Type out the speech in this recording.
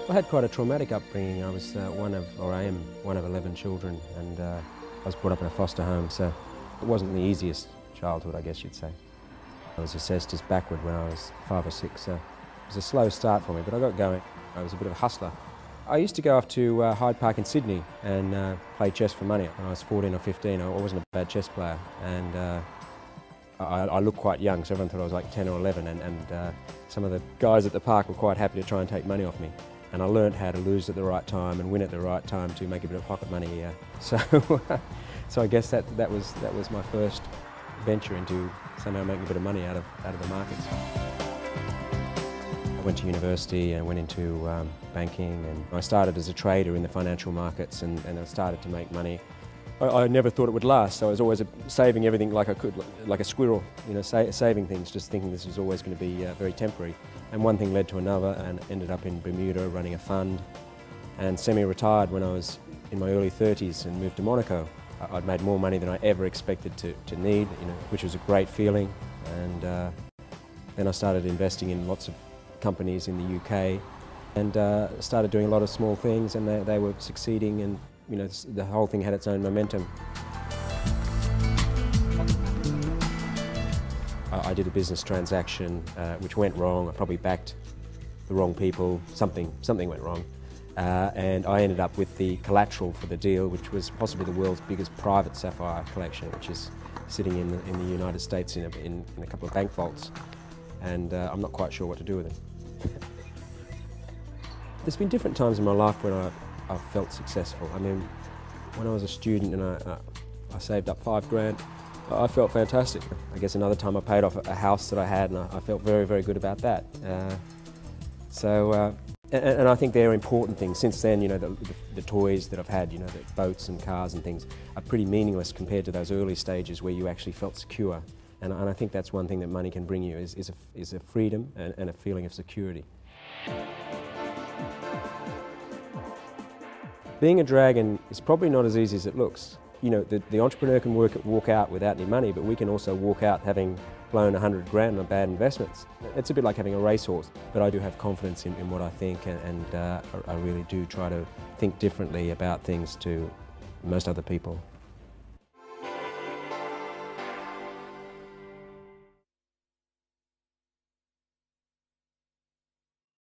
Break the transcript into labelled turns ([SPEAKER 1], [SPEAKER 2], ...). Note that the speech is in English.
[SPEAKER 1] I had quite a traumatic upbringing. I was I am one of 11 children, and I was brought up in a foster home, so it wasn't the easiest childhood, I guess you'd say. I was assessed as backward when I was 5 or 6, so it was a slow start for me, but I got going. I was a bit of a hustler. I used to go off to Hyde Park in Sydney and play chess for money. When I was 14 or 15, I wasn't a bad chess player, and I looked quite young, so everyone thought I was like 10 or 11, and some of the guys at the park were quite happy to try and take money off me. And I learned how to lose at the right time and win at the right time to make a bit of pocket money. So I guess that was my first venture into somehow making a bit of money out of the markets. I went to university and went into banking, and I started as a trader in the financial markets, and I started to make money. I never thought it would last, so I was always saving everything like I could, like a squirrel, you know, saving things, just thinking this was always going to be very temporary. And one thing led to another, and ended up in Bermuda running a fund, and semi-retired when I was in my early 30s and moved to Monaco. I'd made more money than I ever expected to need, you know, which was a great feeling. And then I started investing in lots of companies in the UK, and started doing a lot of small things, and they were succeeding, and you know, the whole thing had its own momentum. I did a business transaction which went wrong. I probably backed the wrong people. Something went wrong. And I ended up with the collateral for the deal, which was possibly the world's biggest private sapphire collection, which is sitting in the United States in a couple of bank vaults. And I'm not quite sure what to do with it. There's been different times in my life when I've felt successful. I mean, when I was a student and I saved up $5 grand, I felt fantastic. I guess another time I paid off a house that I had, and I felt very, very good about that. And I think they're important things. Since then, you know, the toys that I've had, you know, the boats and cars and things, are pretty meaningless compared to those early stages where you actually felt secure. And I think that's one thing that money can bring you, is a freedom and a feeling of security. Being a dragon is probably not as easy as it looks. You know, the entrepreneur can walk out without any money, but we can also walk out having blown 100 grand on bad investments. It's a bit like having a racehorse, but I do have confidence in what I think, and I really do try to think differently about things to most other people.